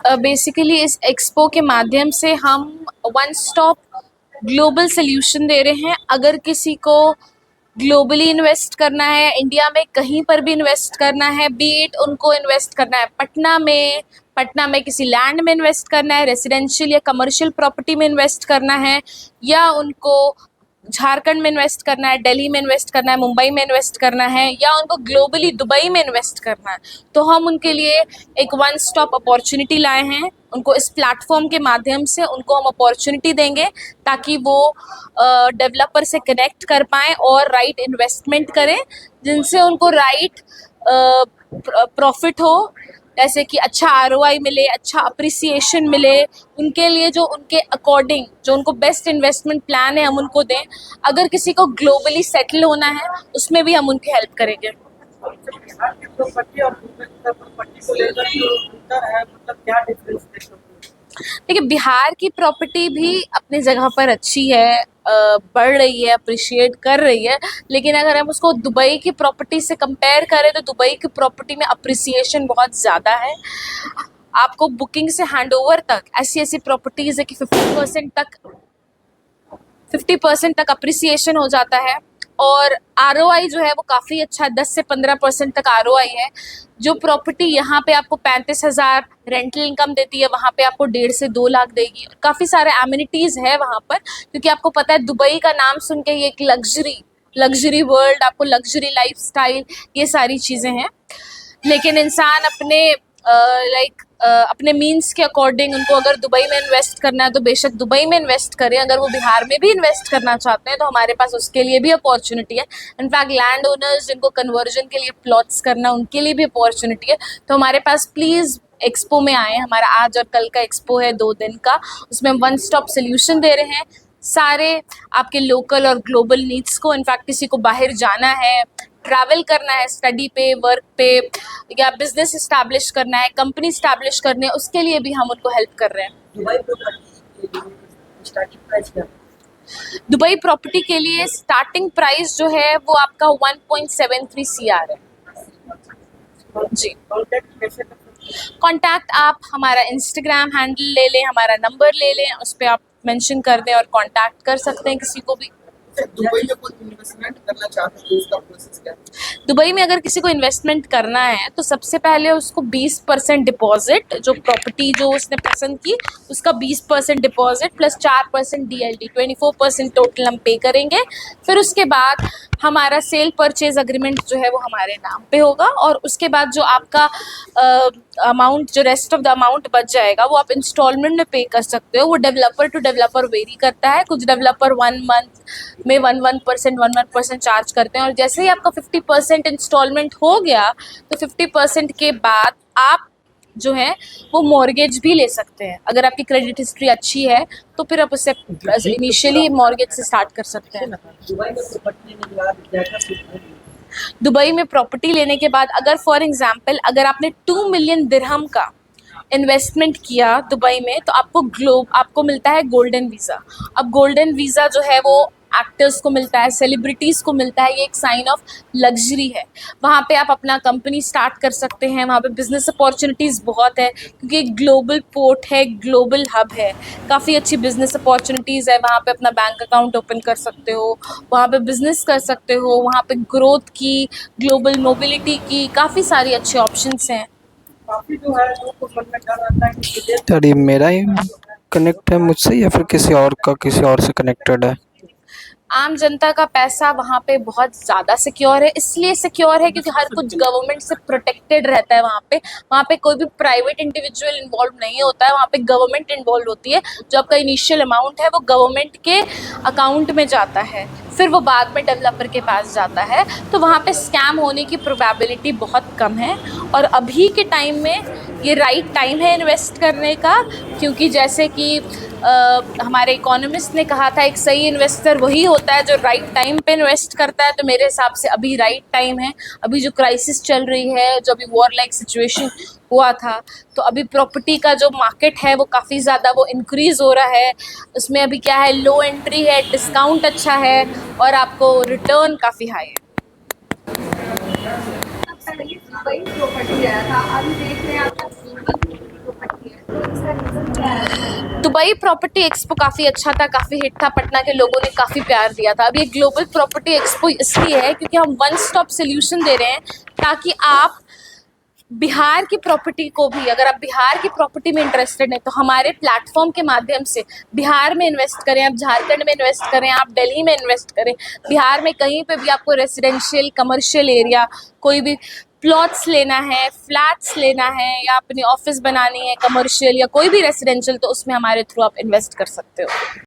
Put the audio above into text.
Basically इस expo के माध्यम से हम वन स्टॉप ग्लोबल सॉल्यूशन दे रहे हैं। अगर किसी को ग्लोबली इन्वेस्ट करना है, इंडिया में कहीं पर भी इन्वेस्ट करना है, बीट उनको इन्वेस्ट करना है पटना में किसी लैंड में इन्वेस्ट करना है, रेजिडेंशियल या कमर्शियल प्रॉपर्टी में इन्वेस्ट करना है, या उनको झारखंड में इन्वेस्ट करना है, दिल्ली में इन्वेस्ट करना है, मुंबई में इन्वेस्ट करना है, या उनको ग्लोबली दुबई में इन्वेस्ट करना है, तो हम उनके लिए एक वन स्टॉप अपॉर्चुनिटी लाए हैं। उनको इस प्लेटफॉर्म के माध्यम से उनको हम अपॉर्चुनिटी देंगे ताकि वो डेवलपर से कनेक्ट कर पाएँ और राइट इन्वेस्टमेंट करें, जिनसे उनको राइट प्रॉफिट हो, जैसे कि अच्छा आरओआई मिले, अच्छा अप्रिसिएशन मिले, उनके लिए जो उनके अकॉर्डिंग जो उनको बेस्ट इन्वेस्टमेंट प्लान है हम उनको दें। अगर किसी को ग्लोबली सेटल होना है उसमें भी हम उनकी हेल्प करेंगे। बिहार की प्रॉपर्टी और प्रॉपर्टी को लेकर जो अंतर है, मतलब क्या डिफरेंस देख सकते हैं? देखिए, बिहार की प्रॉपर्टी भी अपनी जगह पर अच्छी है, बढ़ रही है, अप्रिशिएट कर रही है, लेकिन अगर हम उसको दुबई की प्रॉपर्टी से कंपेयर करें तो दुबई की प्रॉपर्टी में अप्रिसिएशन बहुत ज़्यादा है। आपको बुकिंग से हैंडओवर तक ऐसी प्रॉपर्टीज़ है कि 50% तक अप्रिसिएशन हो जाता है, और आरओआई जो है वो काफ़ी अच्छा है, 10 से 15% तक आरओआई है। जो प्रॉपर्टी यहाँ पे आपको 35,000 रेंटल इनकम देती है, वहाँ पे आपको 1.5 से 2 लाख देगी। काफ़ी सारे एमिनिटीज़ है वहाँ पर, क्योंकि आपको पता है दुबई का नाम सुन के ये एक लग्जरी वर्ल्ड, आपको लग्जरी लाइफस्टाइल, ये सारी चीज़ें हैं। लेकिन इंसान अपने मीन्स के अकॉर्डिंग उनको अगर दुबई में इन्वेस्ट करना है तो बेशक दुबई में इन्वेस्ट करें। अगर वो बिहार में भी इन्वेस्ट करना चाहते हैं तो हमारे पास उसके लिए भी अपॉर्चुनिटी है। इनफैक्ट लैंड ओनर्स जिनको कन्वर्जन के लिए प्लॉट्स करना, उनके लिए भी अपॉर्चुनिटी है। तो हमारे पास प्लीज़ एक्सपो में आए। हमारा आज और कल का एक्सपो है 2 दिन का, उसमें हम वन स्टॉप सोल्यूशन दे रहे हैं सारे आपके लोकल और ग्लोबल नीड्स को। इनफैक्ट किसी को बाहर जाना है, ट्रैवल करना है, स्टडी पे, वर्क पे, या बिजनेस इस्टेब्लिश करना है, कंपनी इस्टेब्लिश करनी है, उसके लिए भी हम उनको हेल्प कर रहे हैं। दुबई प्रॉपर्टी स्टार्टिंग प्राइस क्या है? दुबई प्रॉपर्टी के लिए स्टार्टिंग प्राइस जो है वो आपका 1.73 CR है जी। कॉन्टैक्ट कैसे कर सकते हैं? कॉन्टैक्ट आप हमारा इंस्टाग्राम हैंडल ले लें, हमारा नंबर ले लें, उस पर आप मेंशन कर दें और कॉन्टैक्ट कर सकते हैं किसी को भी। दुबई में कोई इन्वेस्टमेंट करना चाहते हैं तो उसका प्रोसेस क्या है? दुबई में अगर किसी को इन्वेस्टमेंट करना है तो सबसे पहले उसको 20% डिपॉजिट, जो प्रॉपर्टी जो उसने पसंद की उसका 20% डिपॉजिट प्लस 4% DLT, 24% टोटल हम पे करेंगे। फिर उसके बाद हमारा सेल परचेज अग्रीमेंट जो है वो हमारे नाम पे होगा, और उसके बाद जो आपका अमाउंट, जो रेस्ट ऑफ द अमाउंट बच जाएगा वो आप इंस्टॉलमेंट में पे कर सकते हो। वो डेवलपर टू डेवलपर वेरी करता है। कुछ डेवलपर 1 मंथ में 1% चार्ज करते हैं, और जैसे ही आपका 50% इंस्टॉलमेंट हो गया तो 50% के बाद आप जो है वो मॉर्गेज भी ले सकते हैं। अगर आपकी क्रेडिट हिस्ट्री अच्छी है तो फिर आप उससे इनिशियली मॉर्गेज से स्टार्ट कर सकते हैं। दुबई में प्रॉपर्टी लेने के बाद अगर फॉर एग्जांपल अगर आपने 2 मिलियन दिरहम का इन्वेस्टमेंट किया दुबई में तो आपको मिलता है गोल्डन वीज़ा। अब गोल्डन वीज़ा जो है वो एक्टर्स को मिलता है, सेलिब्रिटीज़ को मिलता है। ये एक साइन ऑफ लग्जरी है। वहाँ पे आप अपना कंपनी स्टार्ट कर सकते हैं। वहाँ पे बिज़नेस अपॉर्चुनिटीज़ बहुत है, क्योंकि एक ग्लोबल पोर्ट है, ग्लोबल हब है। काफ़ी अच्छी बिज़नेस अपॉर्चुनिटीज़ है। वहाँ पे अपना बैंक अकाउंट ओपन कर सकते हो, वहाँ पे बिज़नेस कर सकते हो, वहाँ पे ग्रोथ की, ग्लोबल मोबिलिटी की काफ़ी सारी अच्छे ऑप्शंस हैं। काफी जो है लोगों को मन में डर रहता है कि विदेश यार ये मेरा ही कनेक्ट है मुझसे या फिर किसी और का किसी और से कनेक्टेड है? आम जनता का पैसा वहाँ पे बहुत ज़्यादा सिक्योर है। इसलिए सिक्योर है क्योंकि हर कुछ गवर्नमेंट से प्रोटेक्टेड रहता है। वहाँ पे कोई भी प्राइवेट इंडिविजुअल इन्वॉल्व नहीं होता है। वहाँ पे गवर्नमेंट इन्वॉल्व होती है। जो आपका इनिशियल अमाउंट है वो गवर्नमेंट के अकाउंट में जाता है, फिर वो बाद में डेवलपर के पास जाता है। तो वहाँ पे स्कैम होने की प्रोबेबिलिटी बहुत कम है, और अभी के टाइम में ये राइट टाइम है इन्वेस्ट करने का, क्योंकि जैसे कि हमारे इकोनॉमिस्ट ने कहा था एक सही इन्वेस्टर वही होता है जो राइट टाइम पे इन्वेस्ट करता है। तो मेरे हिसाब से अभी राइट टाइम है। अभी जो क्राइसिस चल रही है, जो अभी वॉर लाइक सिचुएशन हुआ था, तो अभी प्रॉपर्टी का जो मार्केट है वो काफ़ी ज़्यादा वो इंक्रीज़ हो रहा है। उसमें अभी क्या है, लो एंट्री है, डिस्काउंट अच्छा है, और आपको रिटर्न काफ़ी हाई है। प्रॉपर्टी आया था, अभी देख रहे हैं आपका प्रॉपर्टी है, तो दुबई प्रॉपर्टी एक्सपो काफ़ी अच्छा था, काफ़ी हिट था, पटना के लोगों ने काफ़ी प्यार दिया था। अब ये ग्लोबल प्रॉपर्टी एक्सपो इसलिए है क्योंकि हम वन स्टॉप सोल्यूशन दे रहे हैं ताकि आप बिहार की प्रॉपर्टी को भी, अगर आप बिहार की प्रॉपर्टी में इंटरेस्टेड हैं तो हमारे प्लेटफॉर्म के माध्यम से बिहार में इन्वेस्ट करें, आप झारखंड में इन्वेस्ट करें, आप दिल्ली में इन्वेस्ट करें, बिहार में कहीं पे भी आपको रेजिडेंशियल कमर्शियल एरिया कोई भी प्लॉट्स लेना है, फ्लैट्स लेना है या अपनी ऑफिस बनानी है कमर्शियल या कोई भी रेजिडेंशियल, तो उसमें हमारे थ्रू आप इन्वेस्ट कर सकते हो।